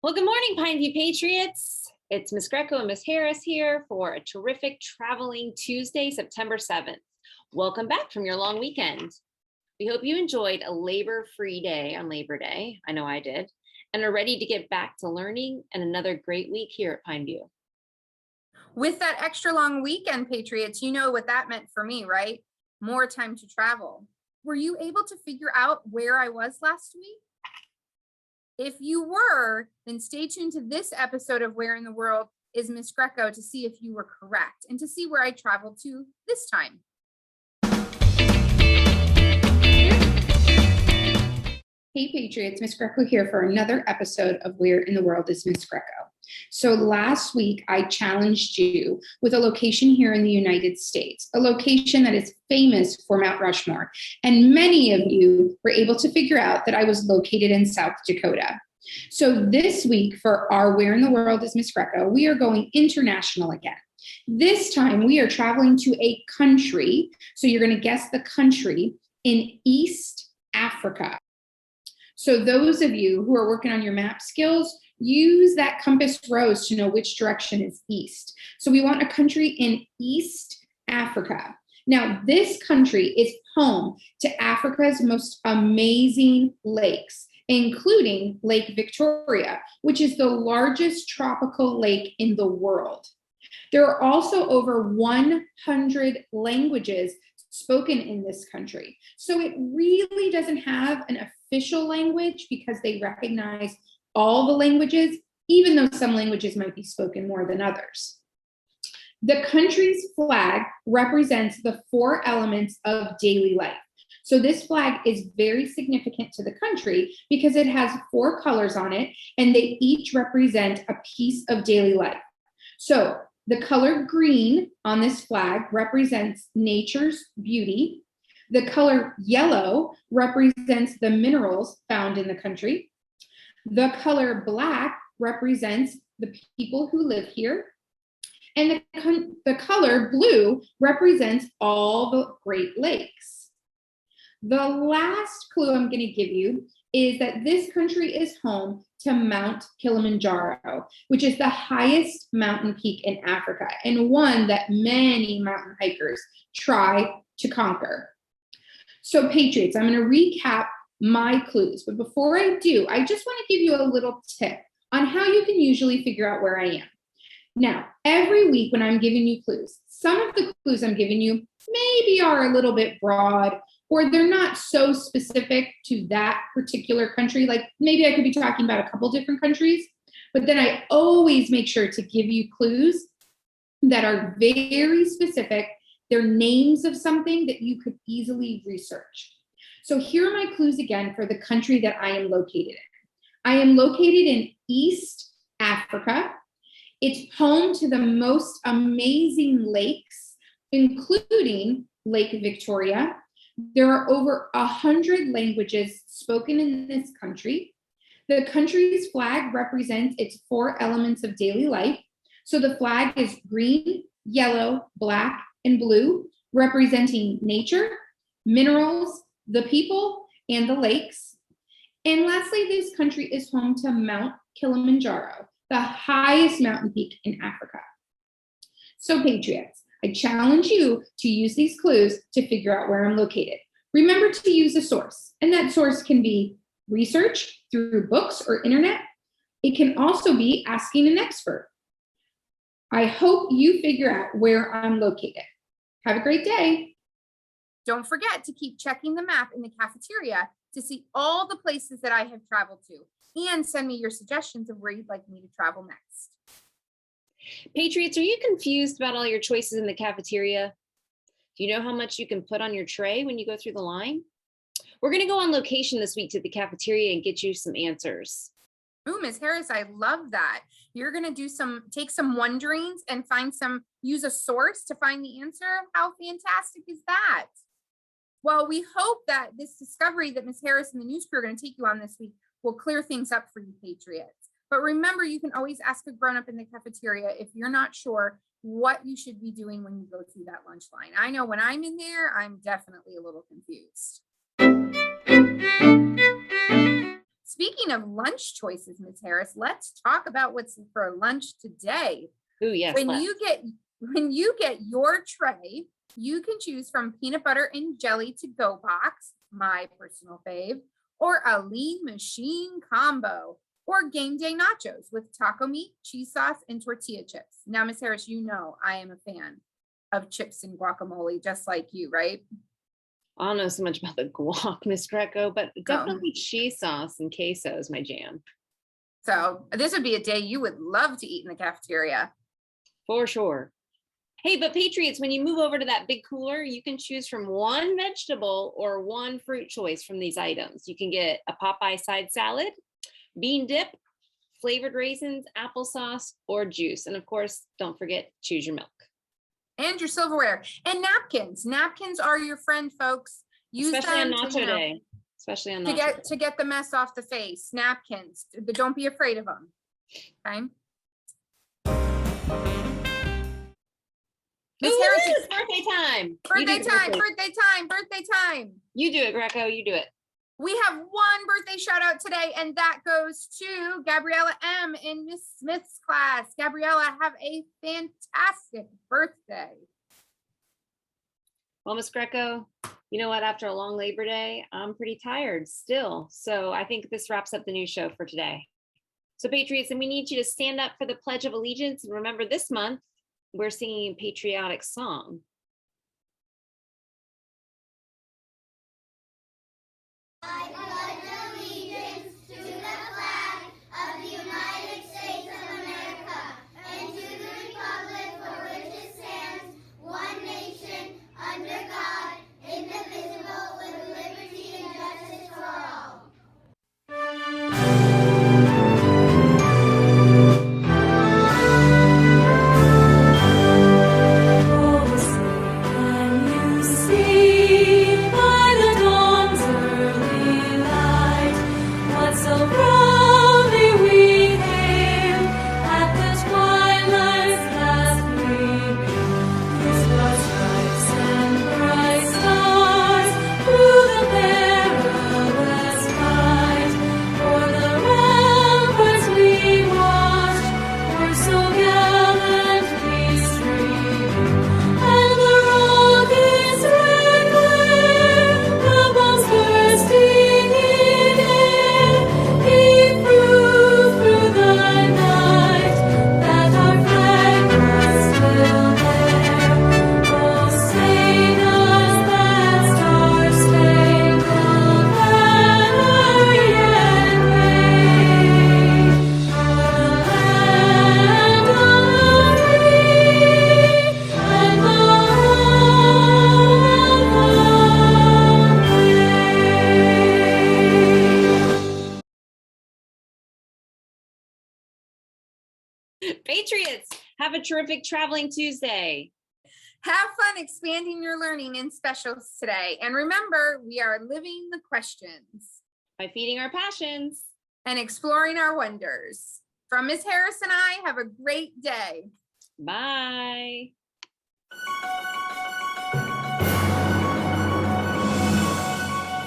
Well, good morning, Pineview Patriots. It's Miss Greco and Miss Harris here for a terrific traveling Tuesday, September 7th. Welcome back from your long weekend. We hope you enjoyed a labor-free day on Labor Day. I know I did. And are ready to get back to learning and another great week here at Pineview. With that extra long weekend, Patriots, you know what that meant for me, right? More time to travel. Were you able to figure out where I was last week? If you were, then stay tuned to this episode of Where in the World is Miss Greco to see if you were correct and to see where I traveled to this time. Hey Patriots, Miss Greco here for another episode of Where in the World is Miss Greco. So last week I challenged you with a location here in the United States, a location that is famous for Mount Rushmore. And many of you were able to figure out that I was located in South Dakota. So this week for our Where in the World is Miss Greco, we are going international again. This time we are traveling to a country. So you're going to guess the country in East Africa. So those of you who are working on your map skills, use that compass rose to know which direction is east. So we want a country in East Africa. Now, this country is home to Africa's most amazing lakes, including Lake Victoria, which is the largest tropical lake in the world. There are also over 100 languages spoken in this country. So it really doesn't have an official language because they recognize all the languages, even though some languages might be spoken more than others. The country's flag represents the 4 elements of daily life. So this flag is very significant to the country because it has 4 colors on it and they each represent a piece of daily life. So the color green on this flag represents nature's beauty. The color yellow represents the minerals found in the country. The color black represents the people who live here. And the color blue represents all the Great Lakes. The last clue I'm going to give you is that this country is home to Mount Kilimanjaro, which is the highest mountain peak in Africa and one that many mountain hikers try to conquer. So Patriots, I'm going to recap my clues, but before I do, I just want to give you a little tip on how you can usually figure out where I am. Now, every week when I'm giving you clues, some of the clues I'm giving you maybe are a little bit broad or they're not so specific to that particular country. Like maybe I could be talking about a couple different countries, but then I always make sure to give you clues that are very specific. They're names of something that you could easily research. So here are my clues again for the country that I am located in. I am located in East Africa. It's home to the most amazing lakes, including Lake Victoria. There are over 100 languages spoken in this country. The country's flag represents its 4 elements of daily life. So the flag is green, yellow, black, and blue, representing nature, minerals, the people, and the lakes. And lastly, this country is home to Mount Kilimanjaro, the highest mountain peak in Africa. So Patriots, I challenge you to use these clues to figure out where I'm located. Remember to use a source, and that source can be research through books or internet. It can also be asking an expert. I hope you figure out where I'm located. Have a great day. Don't forget to keep checking the map in the cafeteria to see all the places that I have traveled to and send me your suggestions of where you'd like me to travel next. Patriots, are you confused about all your choices in the cafeteria? Do you know how much you can put on your tray when you go through the line? We're going to go on location this week to the cafeteria and get you some answers. Ooh, Ms. Harris, I love that. You're going to take some wonderings and use a source to find the answer. How fantastic is that? Well, we hope that this discovery that Ms. Harris and the news crew are going to take you on this week will clear things up for you, Patriots. But remember, you can always ask a grown-up in the cafeteria if you're not sure what you should be doing when you go through that lunch line. I know when I'm in there, I'm definitely a little confused. Speaking speaking of lunch choices, Ms. Harris, let's talk about what's for lunch today. Ooh, yes. When you get your tray, you can choose from peanut butter and jelly to go box, my personal fave, or a lean machine combo, or game day nachos with taco meat, cheese sauce, and tortilla chips. Now, Ms. Harris, you know I am a fan of chips and guacamole, just like you, right? I don't know so much about the guac, Miss Greco, but definitely cheese sauce and queso is my jam. So this would be a day you would love to eat in the cafeteria. For sure. Hey, but Patriots, when you move over to that big cooler, you can choose from one vegetable or one fruit choice from these items. You can get a Popeye side salad, bean dip, flavored raisins, applesauce, or juice. And of course, don't forget, choose your milk. And your silverware and napkins. Napkins are your friend, folks. Use Especially them on nacho day. Especially on nacho to get the mess off the face. Napkins. Don't be afraid of them. Okay. Miss Harris, it's birthday time. Birthday time. You do it, Greco. You do it. We have one birthday shout out today, and that goes to Gabriella M. in Miss Smith's class. Gabriella, have a fantastic birthday. Well, Miss Greco, you know what? After a long Labor Day, I'm pretty tired still. So I think this wraps up the news show for today. So Patriots, and we need you to stand up for the Pledge of Allegiance. And remember, this month, we're singing a patriotic song. Patriots, have a terrific traveling Tuesday. Have fun expanding your learning in specials today. And remember, we are living the questions by feeding our passions and exploring our wonders. From Ms. Harris and I, have a great day. Bye.